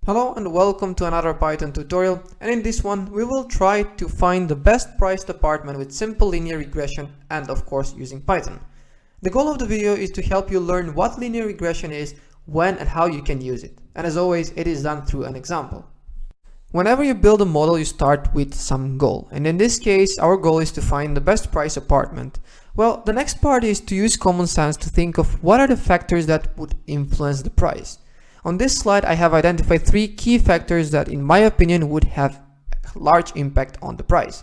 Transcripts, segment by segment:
Hello and welcome to another Python tutorial, and in this one we will try to find the best priced apartment with simple linear regression and of course using Python. The goal of the video is to help you learn what linear regression is, when and how you can use it, and as always it is done through an example. Whenever you build a model you start with some goal, and in this case our goal is to find the best price apartment. Well, the next part is to use common sense to think of what are the factors that would influence the price. On this slide, I have identified three key factors that, in my opinion, would have a large impact on the price.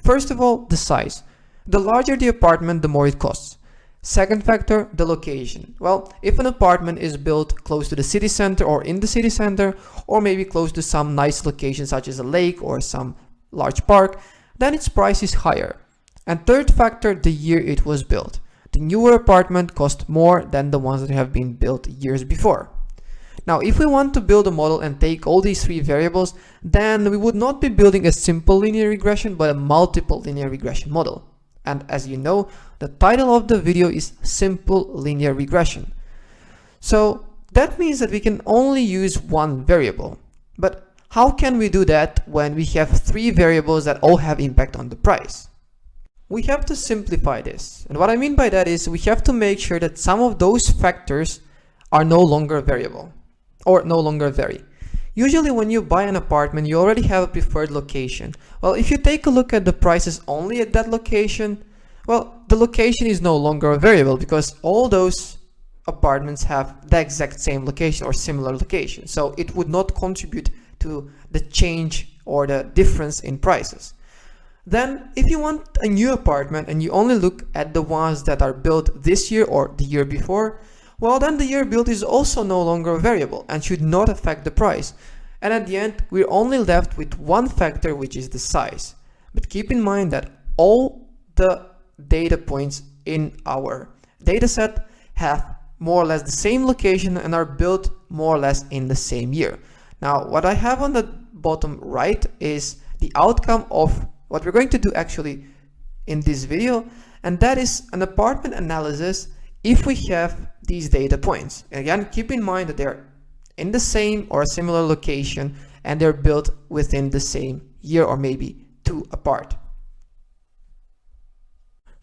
First of all, the size. The larger the apartment, the more it costs. Second factor, the location. Well, if an apartment is built close to the city center or in the city center, or maybe close to some nice location such as a lake or some large park, then its price is higher. And third factor, the year it was built. The newer apartment cost more than the ones that have been built years before. Now, if we want to build a model and take all these three variables, then we would not be building a simple linear regression, but a multiple linear regression model. And as you know, the title of the video is Simple Linear Regression. So that means that we can only use one variable. But how can we do that when we have three variables that all have impact on the price? We have to simplify this. And what I mean by that is we have to make sure that some of those factors are no longer variable, or no longer vary. Usually when you buy an apartment, you already have a preferred location. Well, if you take a look at the prices only at that location, well, the location is no longer a variable because all those apartments have the exact same location or similar location. So it would not contribute to the change or the difference in prices. Then if you want a new apartment and you only look at the ones that are built this year or the year before, well, then the year built is also no longer a variable and should not affect the price. And at the end, we're only left with one factor, which is the size. But keep in mind that all the data points in our dataset have more or less the same location and are built more or less in the same year. Now, what I have on the bottom right is the outcome of what we're going to do actually in this video, and that is an apartment analysis if we have these data points. Again, keep in mind that they're in the same or a similar location and they're built within the same year or maybe two apart.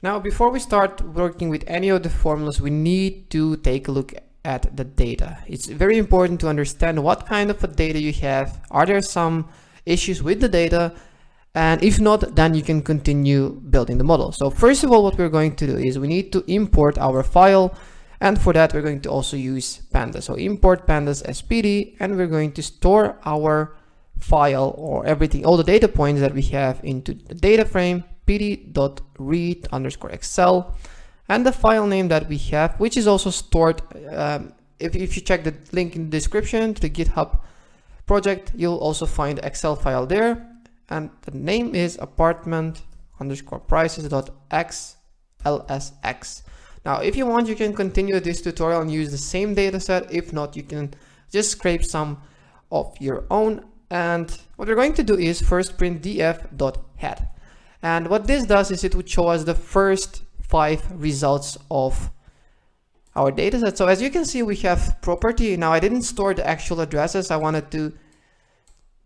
Now, before we start working with any of the formulas, we need to take a look at the data. It's very important to understand what kind of a data you have. Are there some issues with the data? And if not, then you can continue building the model. So first of all, what we're going to do is we need to import our file. And for that, we're going to also use pandas. So import pandas as PD, and we're going to store our file or everything, all the data points that we have into the data frame, pd.read_excel, and the file name that we have, which is also stored. If you check the link in the description to the GitHub project, you'll also find the Excel file there. And the name is apartment_prices.xlsx. Now, if you want, you can continue this tutorial and use the same data set. If not, you can just scrape some of your own. And what we're going to do is first print df.head. And what this does is it would show us the first 5 results of our data set. So as you can see, we have property. Now, I didn't store the actual addresses. I wanted to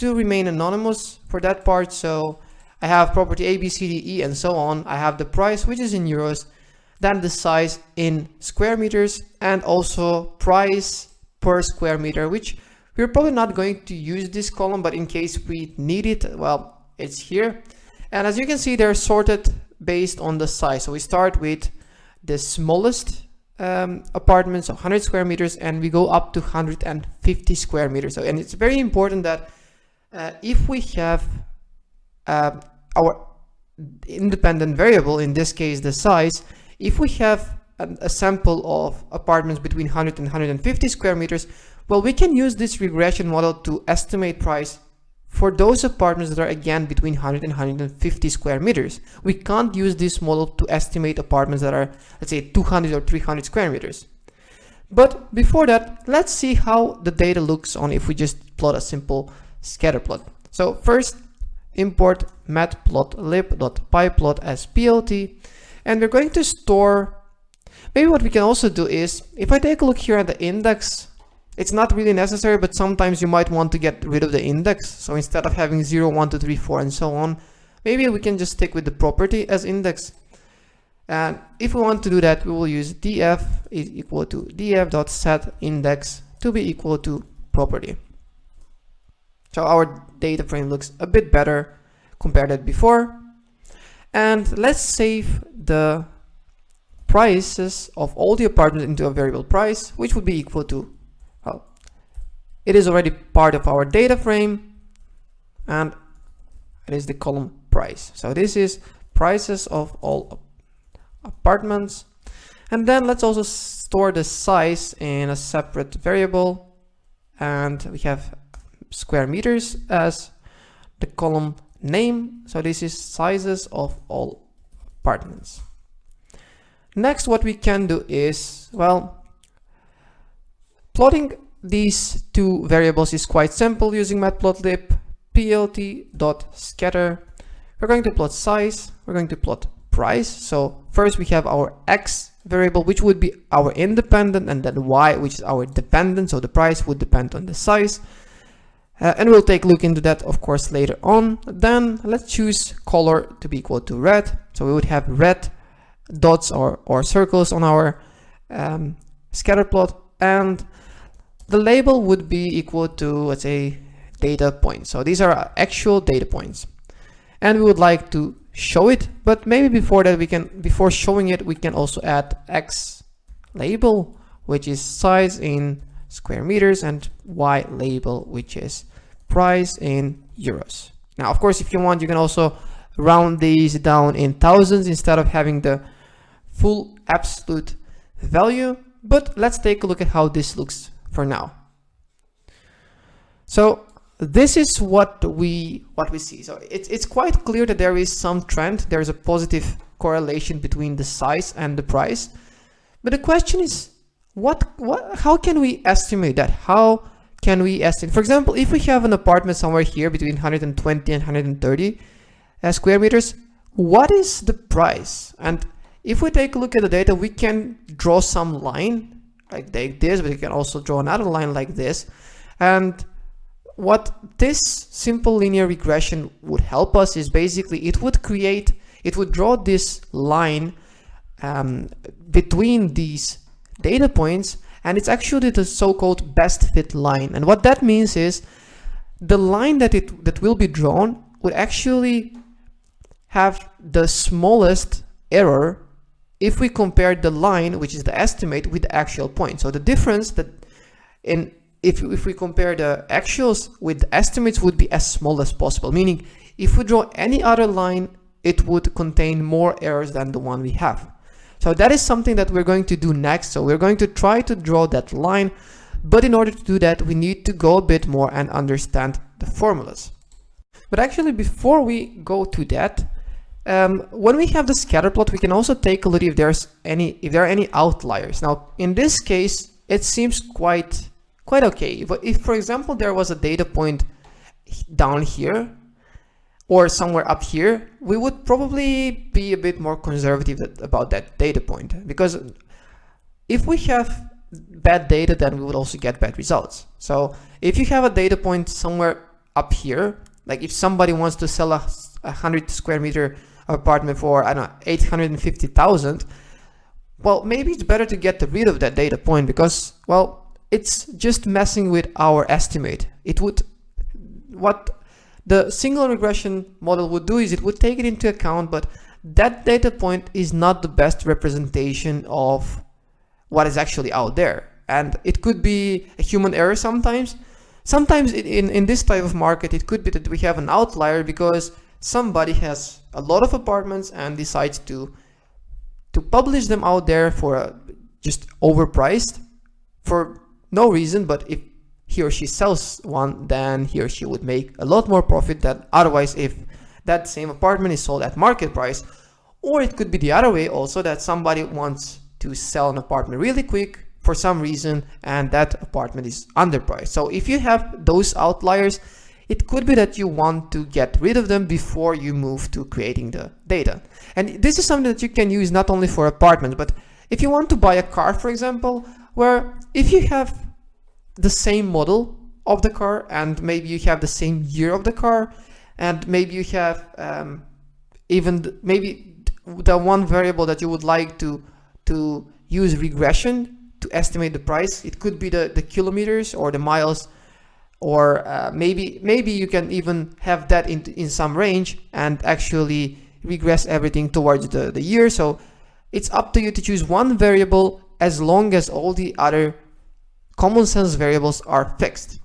remain anonymous for that part. So I have property A, B, C, D, E, and so on. I have the price, which is in euros, then the size in square meters, and also price per square meter, which we're probably not going to use this column, but in case we need it, well, it's here. And as you can see, they're sorted based on the size. So we start with the smallest apartments, so 100 square meters, and we go up to 150 square meters. So, and it's very important that if we have our independent variable, in this case the size, if we have a sample of apartments between 100 and 150 square meters, well, we can use this regression model to estimate price for those apartments that are again between 100 and 150 square meters. We can't use this model to estimate apartments that are, let's say, 200 or 300 square meters. But before that, let's see how the data looks on if we just plot a simple scatter plot. So first, import matplotlib.pyplot as plot, and we're going to store. Maybe what we can also do is, if I take a look here at the index It's not really necessary, but sometimes you might want to get rid of the index. So instead of having 0, 1, 2, 3, 4 and so on, maybe we can just stick with the property as index. And if we want to do that, we will use df is equal to df.setIndex to be equal to property. So our data frame looks a bit better compared to before. And let's save the prices of all the apartments into a variable price, which would be equal to, well, it is already part of our data frame, and it is the column price. So this is prices of all apartments. And then let's also store the size in a separate variable, and we have square meters as the column name. So this is sizes of all apartments. Next, what we can do is, well, plotting these two variables is quite simple using matplotlib plt.scatter. We're going to plot size, we're going to plot price. So first we have our x variable, which would be our independent, and then y, which is our dependent. So the price would depend on the size. And we'll take a look into that, of course, later on. Then let's choose color to be equal to red. So we would have red dots or circles on our scatter plot, and the label would be equal to, let's say, data points. So these are our actual data points, and we would like to show it, but maybe before that before showing it, we can also add x label, which is size in square meters, and y label, which is price in euros. Now, of course, if you want, you can also round these down in thousands instead of having the full absolute value, but let's take a look at how this looks for now. So this is what we see. So it's quite clear that there is some trend. There is a positive correlation between the size and the price, but the question is, how can we estimate that? How can we estimate, for example, if we have an apartment somewhere here between 120 and 130 square meters, what is the price? And if we take a look at the data, we can draw some line like this, but we can also draw another line like this. And what this simple linear regression would help us is basically it would draw this line between these data points, and it's actually the so-called best fit line. And what that means is the line that will be drawn would actually have the smallest error if we compare the line, which is the estimate, with the actual point. So the difference if we compare the actuals with the estimates would be as small as possible, meaning if we draw any other line, it would contain more errors than the one we have. So that is something that we're going to do next. So we're going to try to draw that line, but in order to do that, we need to go a bit more and understand the formulas. But actually, before we go to that, when we have the scatter plot, we can also take a look if there are any outliers. Now, in this case, it seems quite okay. But if, for example, there was a data point down here or somewhere up here, we would probably be a bit more conservative about that data point, because if we have bad data, then we would also get bad results. So if you have a data point somewhere up here, like if somebody wants to sell a 100 square meter apartment for, I don't know, 850,000, well, maybe it's better to get rid of that data point, because, well, it's just messing with our estimate. What the single regression model would do is it would take it into account, but that data point is not the best representation of what is actually out there. And it could be a human error sometimes. Sometimes in this type of market, it could be that we have an outlier because somebody has a lot of apartments and decides to publish them out there for just overpriced for no reason. But if he or she sells one, then he or she would make a lot more profit than otherwise if that same apartment is sold at market price. Or it could be the other way also, that somebody wants to sell an apartment really quick for some reason and that apartment is underpriced. So if you have those outliers, it could be that you want to get rid of them before you move to creating the data. And this is something that you can use not only for apartments, but if you want to buy a car, for example, where if you have the same model of the car, and maybe you have the same year of the car, and maybe you have maybe the one variable that you would like to use regression to estimate the price. It could be the kilometers or the miles, or maybe you can even have that in some range and actually regress everything towards the year. So it's up to you to choose one variable as long as all the other common sense variables are fixed.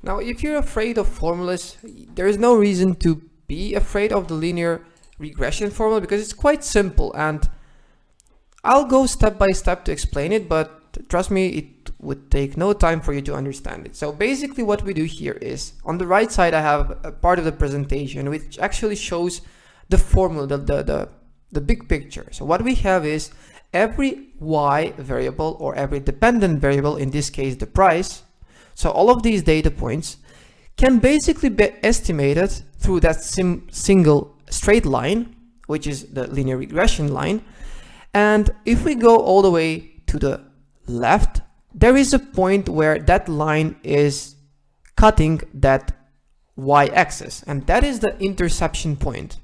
Now, if you're afraid of formulas, there is no reason to be afraid of the linear regression formula, because it's quite simple, and I'll go step by step to explain it, but trust me, it would take no time for you to understand it. So basically what we do here is, on the right side I have a part of the presentation which actually shows the formula, the big picture. So what we have is every y variable, or every dependent variable, in this case the price, so all of these data points can basically be estimated through that single straight line, which is the linear regression line. And if we go all the way to the left, there is a point where that line is cutting that y-axis, and that is the interception point.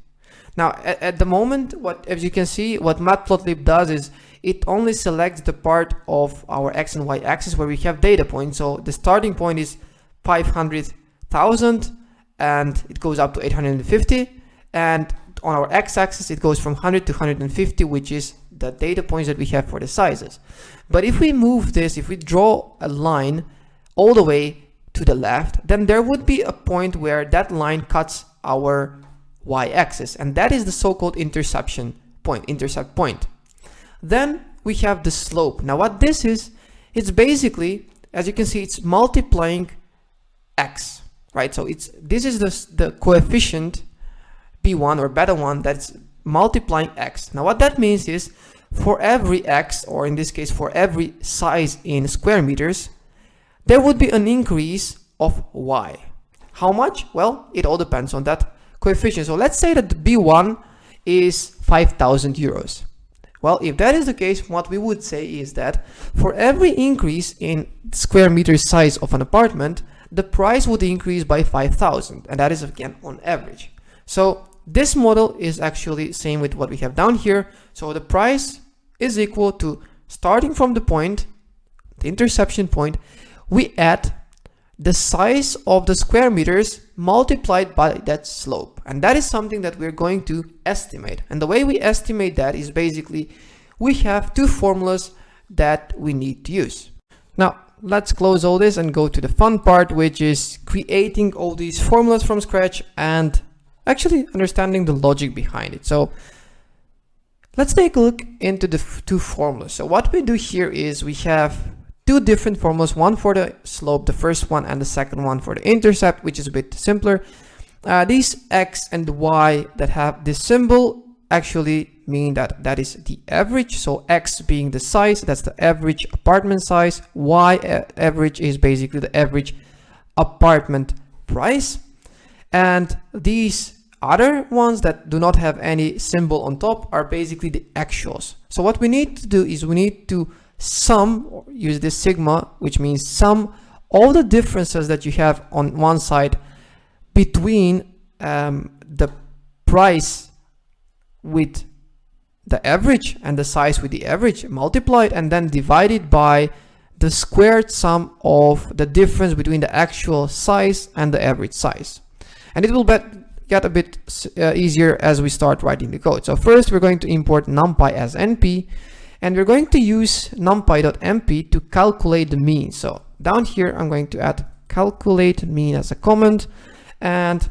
Now at the moment, as you can see, what Matplotlib does is it only selects the part of our x and y axis where we have data points. So the starting point is 500,000 and it goes up to 850, and on our x-axis it goes from 100 to 150, which is the data points that we have for the sizes. But if we move this, if we draw a line all the way to the left, then there would be a point where that line cuts our y-axis, and that is the so-called intercept point. Then we have the slope. Now what this is, it's basically, as you can see, it's multiplying x, right? So this is the coefficient b1 or beta 1 that's multiplying x. Now what that means is, for every x, or in this case for every size in square meters, there would be an increase of y. How much? Well, it all depends on that coefficient. So let's say that the b1 is 5,000 euros. Well, if that is the case, what we would say is that for every increase in square meter size of an apartment, the price would increase by 5,000, and that is again on average. So this model is actually same with what we have down here. So the price is equal to, starting from the point, the interception point, we add the size of the square meters multiplied by that slope, and that is something that we're going to estimate. And the way we estimate that is basically we have two formulas that we need to use. Now let's close all this and go to the fun part, which is creating all these formulas from scratch and actually understanding the logic behind it. So let's take a look into the two formulas. So what we do here is we have two different formulas, one for the slope, the first one, and the second one for the intercept, which is a bit simpler. These x and y that have this symbol actually mean that is the average. So x being the size, that's the average apartment size. Y average is basically the average apartment price. And these other ones that do not have any symbol on top are basically the actuals. So what we need to do is we need to sum, or use this sigma, which means sum all the differences that you have on one side between the price with the average and the size with the average, multiplied and then divided by the squared sum of the difference between the actual size and the average size. And it will get a bit easier as we start writing the code. So first we're going to import numpy as np, and we're going to use numpy.mp to calculate the mean. So down here I'm going to add calculate mean as a comment, and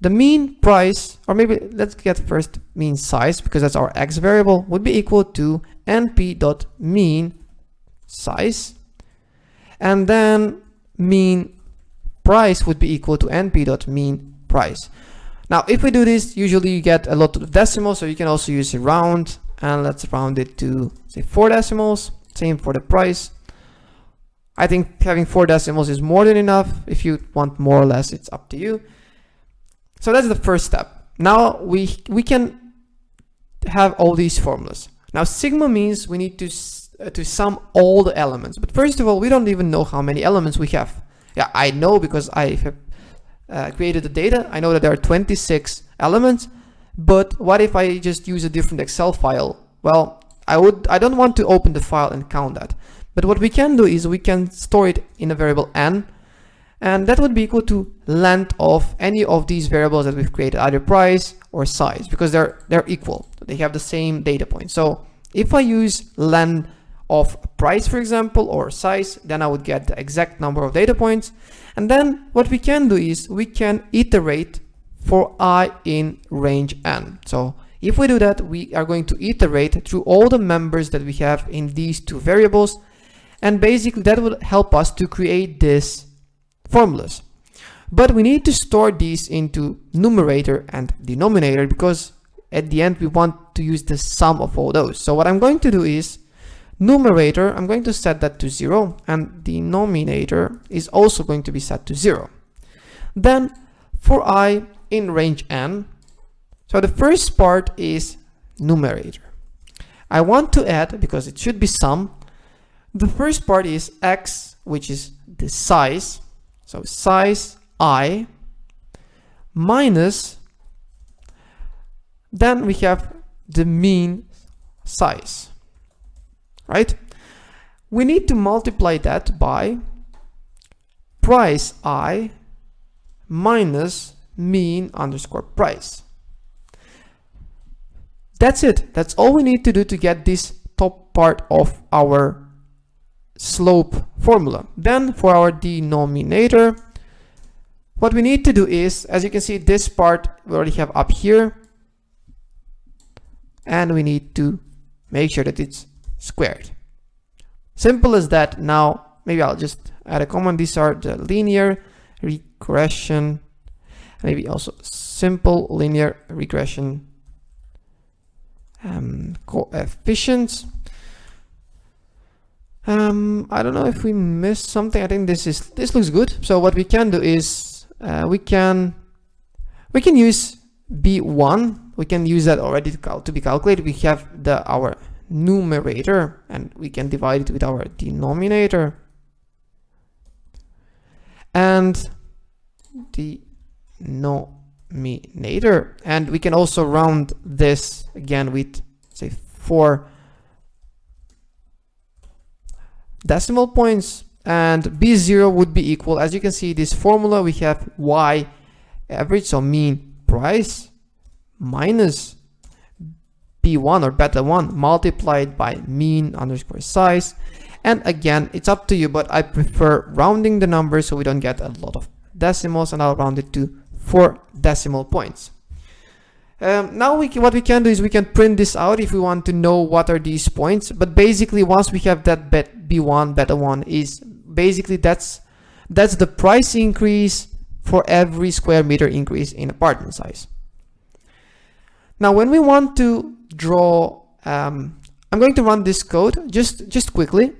the mean price, or maybe let's get first mean size because that's our x variable, would be equal to np.mean size, and then mean price would be equal to np.mean price. Now if we do this, usually you get a lot of decimals, so you can also use a round, and let's round it to say 4 decimals. Same for the price. I think having 4 decimals is more than enough. If you want more or less, it's up to you. So that's the first step. Now we can have all these formulas. Now sigma means we need to to sum all the elements. But first of all, we don't even know how many elements we have. Yeah, I know because I have created the data. I know that there are 26 elements, but what if I just use a different Excel file? Well, I don't want to open the file and count that. But what we can do is we can store it in a variable n, and that would be equal to length of any of these variables that we've created, either price or size, because they're equal. They have the same data point. So if I use length of price, for example, or size, then I would get the exact number of data points. And then what we can do is we can iterate for I in range n. So if we do that, we are going to iterate through all the members that we have in these two variables. And basically that will help us to create these formulas. But we need to store these into numerator and denominator, because at the end we want to use the sum of all those. So what I'm going to do is numerator, I'm going to set that to 0, and denominator is also going to be set to 0. Then for I in range n, so the first part is numerator. I want to add, because it should be sum, the first part is x, which is the size, so size I, minus, then we have the mean size, right? We need to multiply that by price I minus mean underscore price. That's it. That's all we need to do to get this top part of our slope formula. Then for our denominator, what we need to do is, as you can see, this part we already have up here, and we need to make sure that it's squared. Simple as that. Now maybe I'll just add a comment. These are the linear regression, maybe also simple linear regression coefficients. I don't know if we missed something. I think this looks good. So what we can do is we can use B1. We can use that already to be calculated. We have our numerator, and we can divide it with our denominator, and denominator, and we can also round this again with, say, 4 decimal points, and B0 would be equal, as you can see, this formula, we have y average, so mean price, minus B1 or beta 1 multiplied by mean underscore size. And again, it's up to you, but I prefer rounding the numbers so we don't get a lot of decimals, and I'll round it to 4 decimal points. Now what we can do is we can print this out if we want to know what are these points. But basically, once we have that B1, beta 1 is basically that's the price increase for every square meter increase in apartment size. Now when we want to draw, I'm going to run this code just quickly,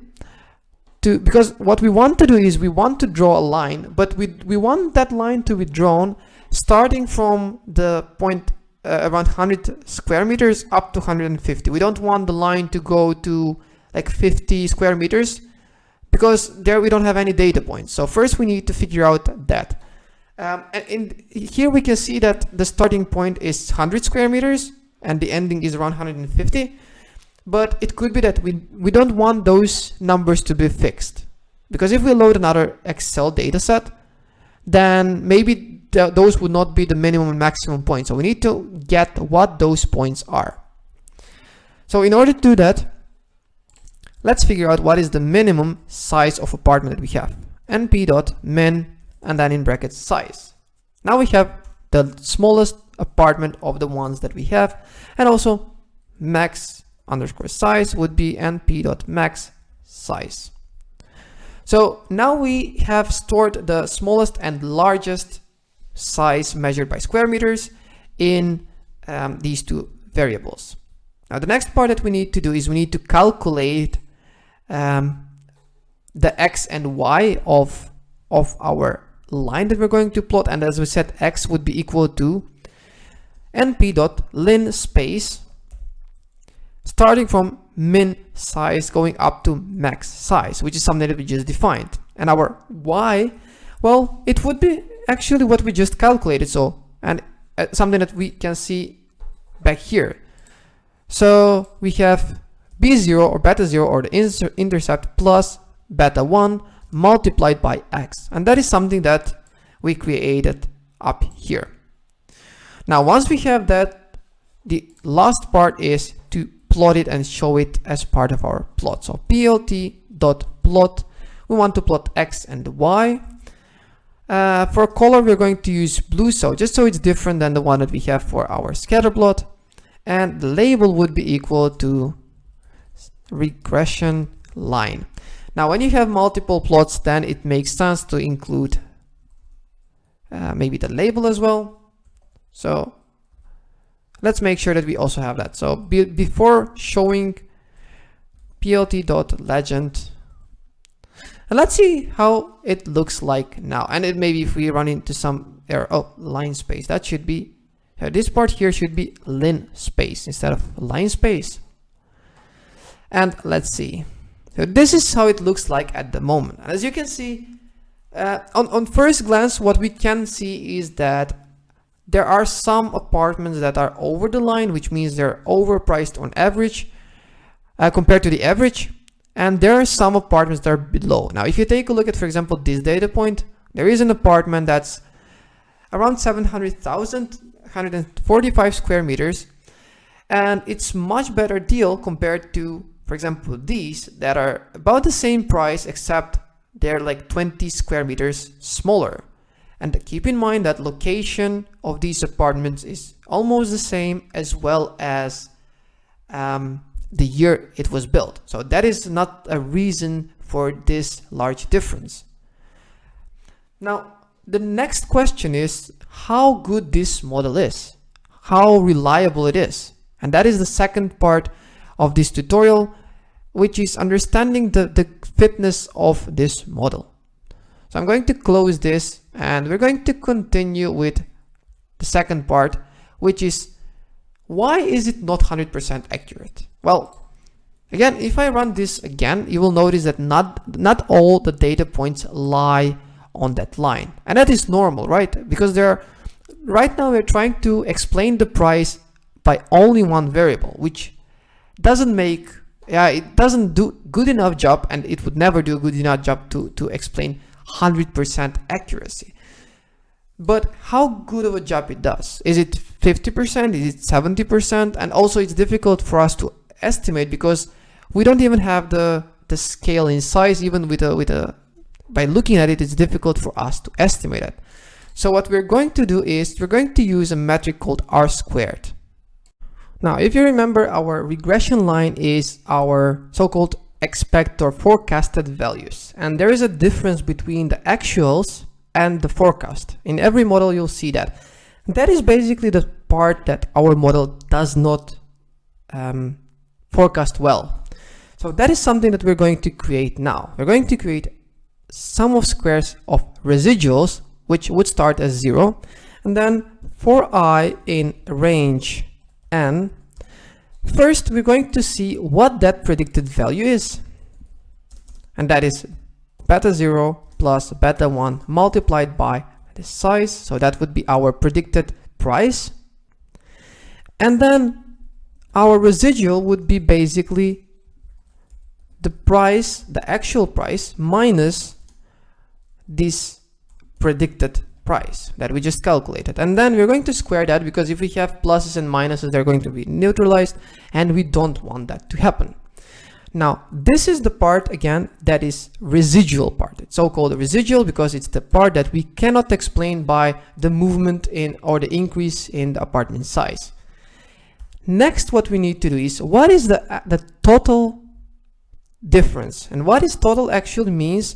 because what we want to do is we want to draw a line, but we want that line to be drawn starting from the point around 100 square meters up to 150. We don't want the line to go to like 50 square meters, because there we don't have any data points. So first we need to figure out that. And here we can see that the starting point is 100 square meters and the ending is around 150. But it could be that we don't want those numbers to be fixed, because if we load another Excel data set, then maybe those would not be the minimum and maximum points. So we need to get what those points are. So in order to do that, let's figure out what is the minimum size of apartment that we have. np.min, and then in brackets size. Now we have the smallest apartment of the ones that we have, and also max underscore size would be np.max size. So now we have stored the smallest and largest size measured by square meters in these two variables. Now the next part that we need to do is we need to calculate the x and y of our line that we're going to plot, and as we said, x would be equal to np.lin space starting from min size going up to max size, which is something that we just defined. And our y, well, it would be actually what we just calculated. So, and something that we can see back here. So we have b0 or beta 0 or the intercept plus beta 1 multiplied by x. And that is something that we created up here. Now, once we have that, the last part is to plot it and show it as part of our plot. So plt.plot, we want to plot x and y. For color, we're going to use blue, so just so it's different than the one that we have for our scatter plot. And the label would be equal to regression line. Now, when you have multiple plots, then it makes sense to include maybe the label as well. So let's make sure that we also have that. So before showing plt.legend, and let's see how it looks like now. And it maybe if we run into some error, oh, line space, that should be, this part here should be lin space instead of line space. And let's see. So this is how it looks like at the moment. And as you can see, on first glance, what we can see is that there are some apartments that are over the line, which means they're overpriced on average compared to the average. And there are some apartments that are below. Now, if you take a look at, for example, this data point, there is an apartment that's around 700,000, 145 square meters. And it's much better deal compared to, for example, these that are about the same price, except they're like 20 square meters smaller. And keep in mind that location of these apartments is almost the same, as well as the year it was built. So that is not a reason for this large difference. Now, the next question is how good this model is, how reliable it is. And that is the second part of this tutorial, which is understanding the fitness of this model. So I'm going to close this and we're going to continue with the second part, which is why is it not 100% accurate? Well, again, if I run this again, you will notice that not all the data points lie on that line. And that is normal, right? Because right now we're trying to explain the price by only one variable, which doesn't make, it doesn't do good enough job, and it would never do a good enough job to explain 100% accuracy. But how good of a job it does? Is it 50%? Is it 70%? And also it's difficult for us to estimate because we don't even have the scale in size. Even by looking at it, it's difficult for us to estimate it. So what we're going to do is we're going to use a metric called R squared. Now, if you remember, our regression line is our so-called expected or forecasted values. And there is a difference between the actuals and the forecast. In every model, you'll see that. That is basically the part that our model does not forecast well. So that is something that we're going to create now. We're going to create sum of squares of residuals, which would start as 0. And then for I in range n, first we're going to see what that predicted value is. And that is beta 0 plus beta 1 multiplied by the size. So that would be our predicted price. And then our residual would be basically the price, the actual price, minus this predicted price that we just calculated. And then we're going to square that, because if we have pluses and minuses, they're going to be neutralized, and we don't want that to happen. Now, this is the part, again, that is residual part. It's so-called residual because it's the part that we cannot explain by the movement in or the increase in the apartment size. Next, what we need to do is, what is the total difference? And what is total actually means,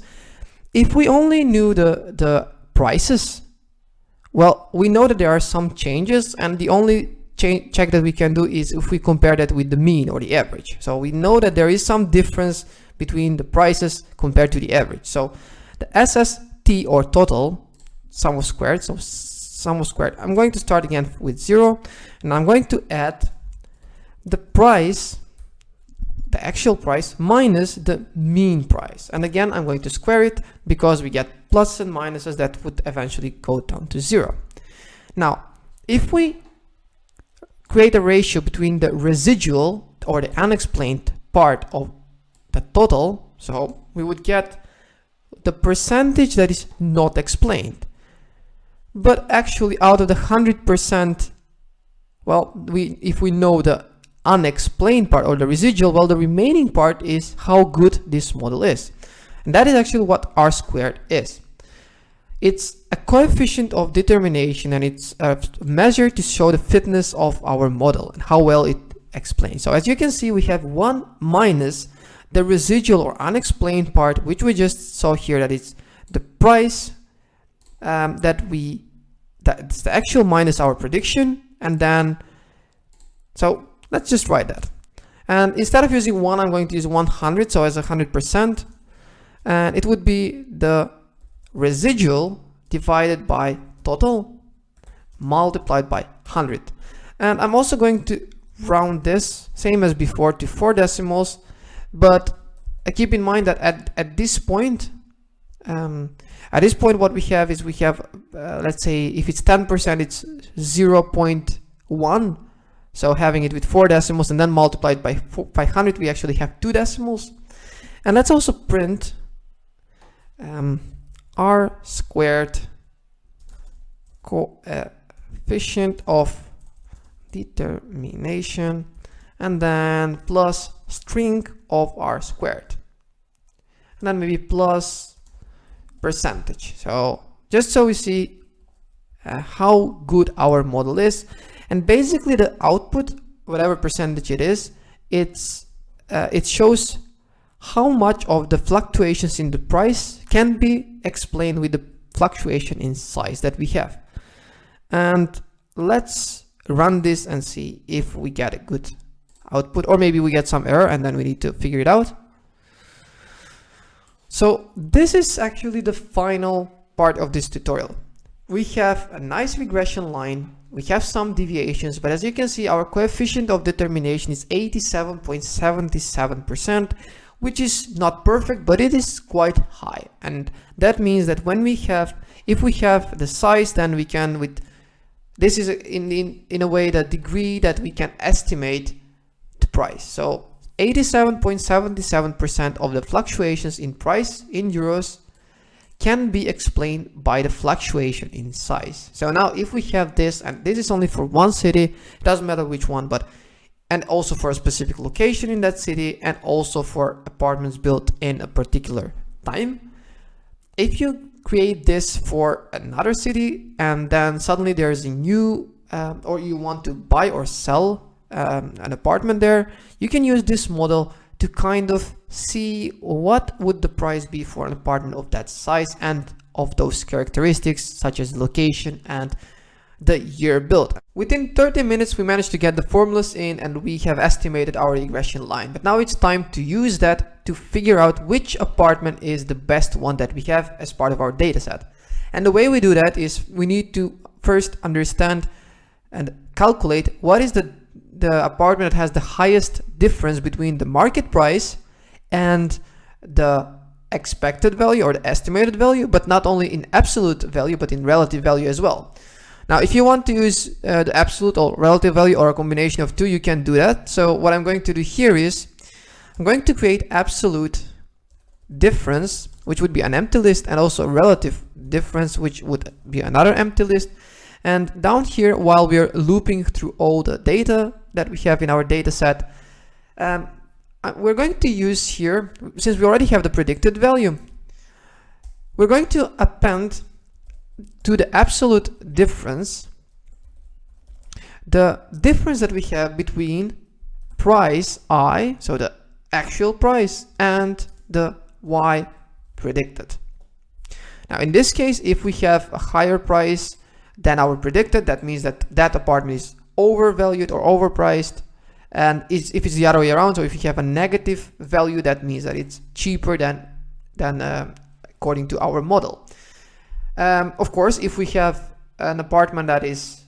if we only knew the prices, well, we know that there are some changes, and the only check that we can do is if we compare that with the mean or the average. So we know that there is some difference between the prices compared to the average. So the SST or total sum of squared, so sum of squared, I'm going to start again with 0, and I'm going to add the price the actual price minus the mean price. And again, I'm going to square it because we get pluses and minuses that would eventually go down to 0. Now, if we create a ratio between the residual or the unexplained part of the total, so we would get the percentage that is not explained. But actually, out of the 100%, well, if we know the unexplained part or the residual, well, the remaining part is how good this model is. And that is actually what R squared is. It's a coefficient of determination, and it's a measure to show the fitness of our model and how well it explains. So as you can see, we have 1 minus the residual or unexplained part, which we just saw here, that it's the price that's the actual minus our prediction. And then, so let's just write that. And instead of using 1, I'm going to use 100, so as 100%. And it would be the residual divided by total multiplied by 100. And I'm also going to round this, same as before, to 4 decimals. But keep in mind that at this point, what we have is let's say if it's 10%, it's 0.1. So having it with 4 decimals and then multiplied by 500, we actually have 2 decimals. And let's also print R squared coefficient of determination, and then plus string of R squared, and then maybe plus percentage. So just so we see how good our model is. And basically the output, whatever percentage it is, it shows how much of the fluctuations in the price can be explained with the fluctuation in size that we have. And let's run this and see if we get a good output, or maybe we get some error and then we need to figure it out. So this is actually the final part of this tutorial. We have a nice regression line, we have some deviations, but as you can see, our coefficient of determination is 87.77%, which is not perfect, but it is quite high. And that means that if we have the size, then we can, this is in a way the degree that we can estimate the price. So 87.77% of the fluctuations in price in euros can be explained by the fluctuation in size. So now if we have this, and this is only for one city, it doesn't matter which one, and also for a specific location in that city, and also for apartments built in a particular time. If you create this for another city and then suddenly there's a new, or you want to buy or sell an apartment there, you can use this model to kind of see what would the price be for an apartment of that size and of those characteristics, such as location and the year built. Within 30 minutes, we managed to get the formulas in and we have estimated our regression line. But now it's time to use that to figure out which apartment is the best one that we have as part of our data set. And the way we do that is we need to first understand and calculate what is the apartment that has the highest difference between the market price and the expected value or the estimated value, but not only in absolute value, but in relative value as well. Now, if you want to use the absolute or relative value or a combination of two, you can do that. So what I'm going to do here is I'm going to create absolute difference, which would be an empty list, and also relative difference, which would be another empty list. And down here, while we're looping through all the data that we have in our data set, we're going to use here, since we already have the predicted value, we're going to append to the absolute difference the difference that we have between price I, so the actual price, and the Y predicted. Now in this case, if we have a higher price than our predicted, that means that that apartment is overvalued or overpriced. And if it's the other way around, so if you have a negative value, that means that it's cheaper than according to our model. Of course, if we have an apartment that is,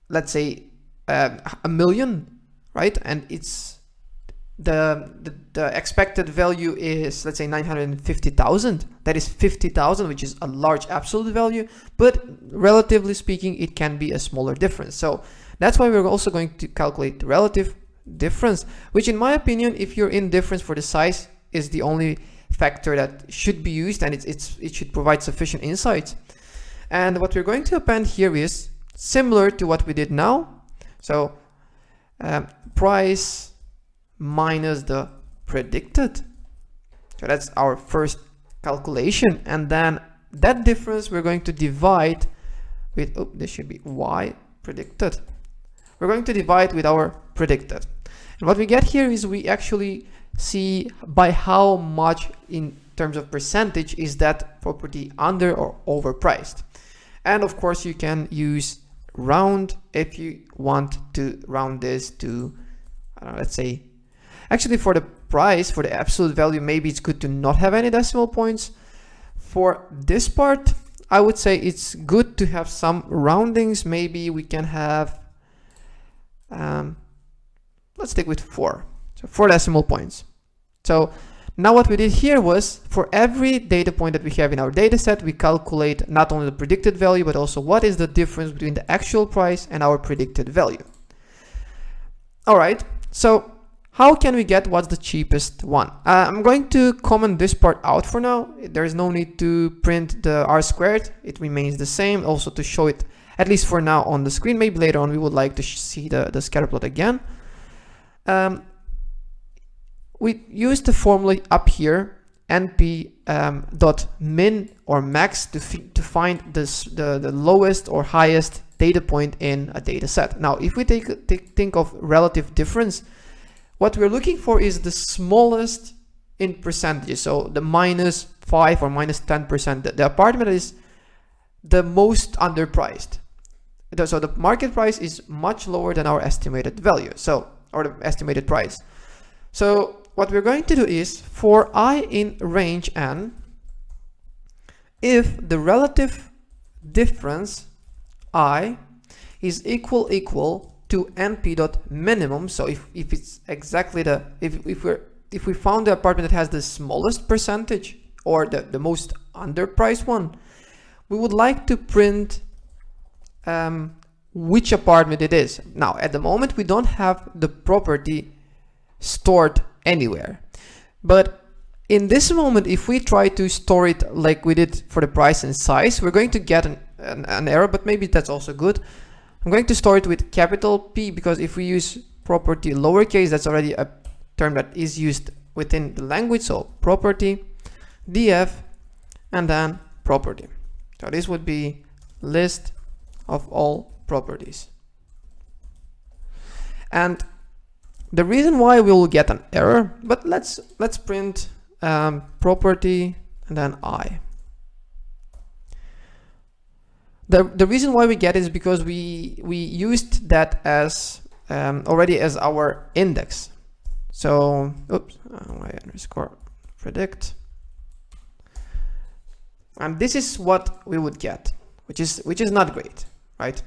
let's say, 1 million, right, and the expected value is, let's say, 950,000. That is 50,000, which is a large absolute value, but relatively speaking, it can be a smaller difference. So that's why we're also going to calculate the relative difference, which in my opinion, if you're indifferent for the size, is the only factor that should be used, and it should provide sufficient insights. And what we're going to append here is similar to what we did now. So price minus the predicted. So that's our first calculation, and then that difference we're going to divide with, oh, this should be y predicted. We're going to divide with our predicted. And what we get here is we actually see by how much in terms of percentage is that property under or overpriced. And of course you can use round if you want to round this to, let's say, actually for the price, for the absolute value, maybe it's good to not have any decimal points. For this part, I would say it's good to have some roundings. Maybe we can have, let's stick with 4. So 4 decimal points. So now what we did here was, for every data point that we have in our data set, we calculate not only the predicted value, but also what is the difference between the actual price and our predicted value. All right, so how can we get what's the cheapest one? I'm going to comment this part out for now. There is no need to print the r squared. It remains the same, also to show it, at least for now, on the screen. Maybe later on we would like to see the scatter plot again. We use the formula up here, np dot min or max, to find the lowest or highest data point in a data set. Now, if we think of relative difference, what we're looking for is the smallest in percentages. So the -5 or -10%, the apartment that is the most underpriced. So the market price is much lower than our estimated value, so, or the estimated price. So what we're going to do is, for I in range n, if the relative difference I is equal to np.minimum, so if it's exactly the, if we found the apartment that has the smallest percentage or the most underpriced one, we would like to print which apartment it is. Now at the moment we don't have the property stored anywhere, but in this moment, if we try to store it like we did for the price and size, we're going to get an error, but maybe that's also good. I'm going to store it with capital P, because if we use property lowercase, that's already a term that is used within the language. So property df and then property. So this would be list of all properties. And the reason why we will get an error, but let's print property and then I. The reason why we get is because we used that as already as our index. So oops, y underscore predict, and this is what we would get, which is not great, right?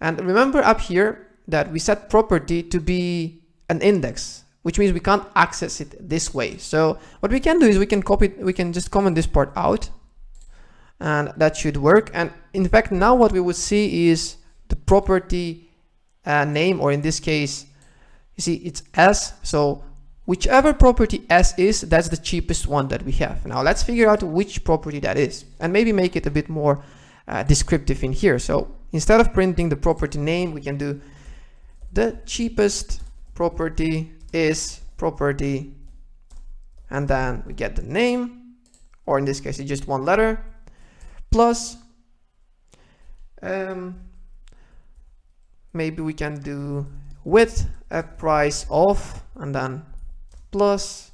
And remember up here that we set property to be an index, which means we can't access it this way. So what we can do is we can just comment this part out, and that should work. And in fact, now what we would see is the property name, or in this case, you see it's S. So whichever property S is, that's the cheapest one that we have. Now let's figure out which property that is, and maybe make it a bit more descriptive in here. So instead of printing the property name, we can do the cheapest property is property, and then we get the name, or in this case it's just one letter, plus maybe we can do with a price of, and then plus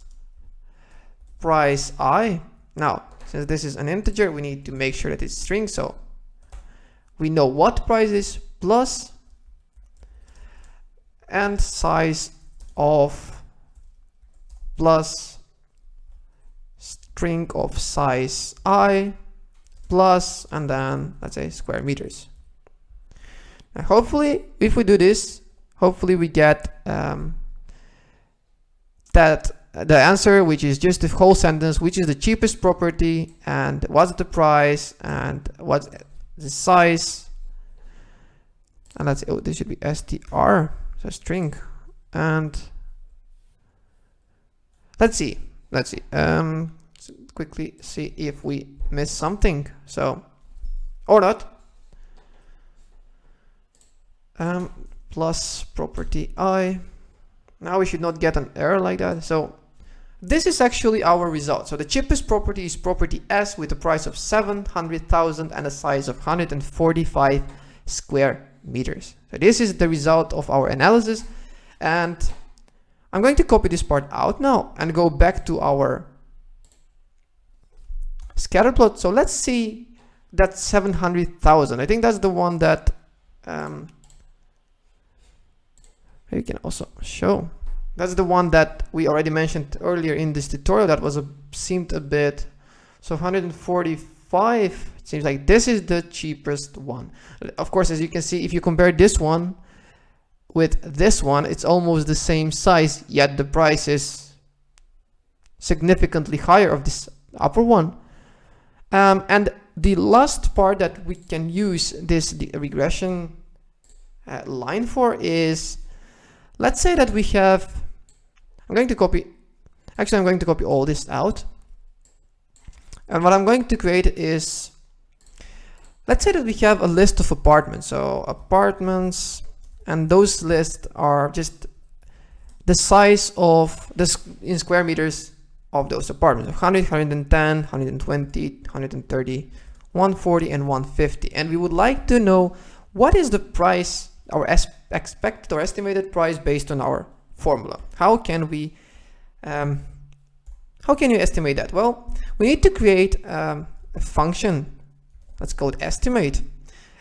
price I. Now since this is an integer, we need to make sure that it's string, so we know what price is, plus and size of, plus string of size I, plus, and then let's say square meters. Now hopefully if we do this, hopefully we get that the answer, which is just the whole sentence, which is the cheapest property, and what's the price, and what's the size, and that's, oh, this should be str, so string, and let's see, quickly see if we miss something, so, or not. Plus property I. Now we should not get an error like that. So this is actually our result. So the cheapest property is property S with a price of 700,000 and a size of 145 square meters. So this is the result of our analysis, and I'm going to copy this part out now and go back to our scatter plot. So let's see that 700,000. I think that's the one that you can also show. That's the one that we already mentioned earlier in this tutorial. That was seemed a bit, so 145. It seems like this is the cheapest one. Of course, as you can see, if you compare this one with this one, it's almost the same size, yet the price is significantly higher of this upper one. And the last part that we can use this regression line for is, let's say that we have, I'm going to copy all this out. And what I'm going to create is, let's say that we have a list of apartments. So apartments, and those lists are just the size of this in square meters of those apartments, 100, 110, 120, 130, 140, and 150. And we would like to know what is the price, our expected or estimated price based on our formula. How can you estimate that? Well, we need to create a function that's called estimate,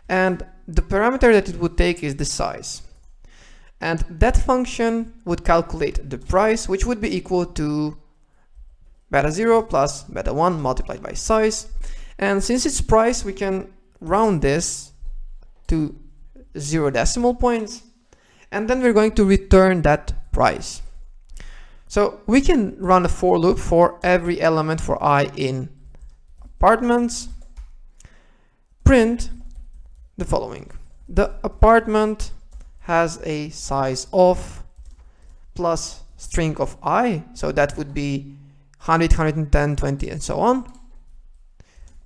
and the parameter that it would take is the size, and that function would calculate the price, which would be equal to beta 0 plus beta 1 multiplied by size. And since it's price, we can round this to 0 decimal points, and then we're going to return that price. So we can run a for loop for every element for I in apartments, print the following: the apartment has a size of plus string of I, so that would be 100, 110, 20, and so on,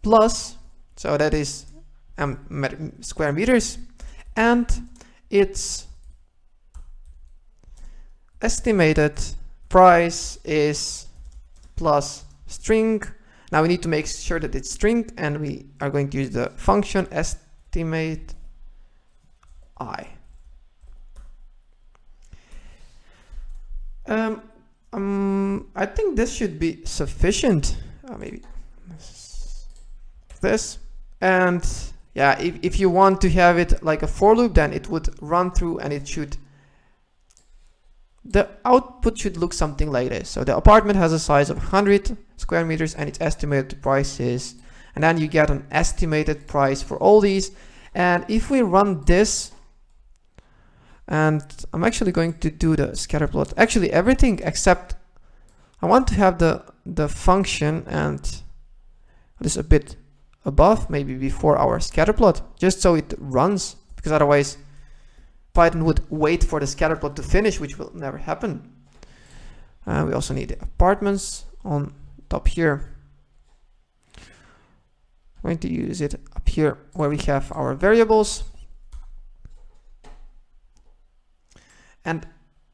plus, so that is square meters, and its estimated price is plus string. Now we need to make sure that it's string, and we are going to use the function estimate I. I think this should be sufficient. Maybe this, and yeah, if you want to have it like a for loop, then it would run through, and it should, the output should look something like this. So the apartment has a size of 100 square meters, and its estimated price is, and then you get an estimated price for all these. And if we run this, and I'm actually going to do the scatter plot, actually everything except I want to have the function and this a bit above, maybe before our scatter plot, just so it runs, because otherwise Python would wait for the scatter plot to finish, which will never happen. We also need the apartments on top here. I'm going to use it up here where we have our variables. And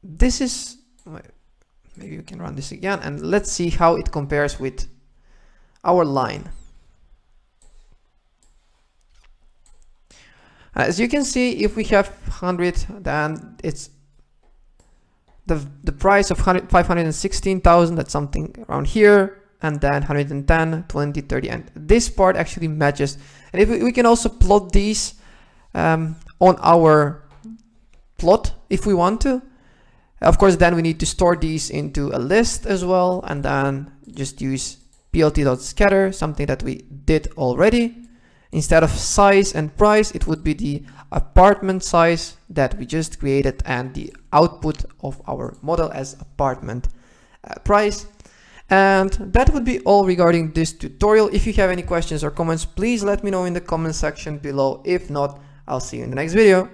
this is, maybe we can run this again, and let's see how it compares with our line. As you can see, if we have 100, then it's the price of 516,000, that's something around here, and then 110, 20, 30, and this part actually matches. And if we can also plot these on our plot if we want to. Of course, then we need to store these into a list as well, and then just use plt.scatter, something that we did already. Instead of size and price, it would be the apartment size that we just created and the output of our model as apartment price. And that would be all regarding this tutorial. If you have any questions or comments, please let me know in the comment section below. If not, I'll see you in the next video.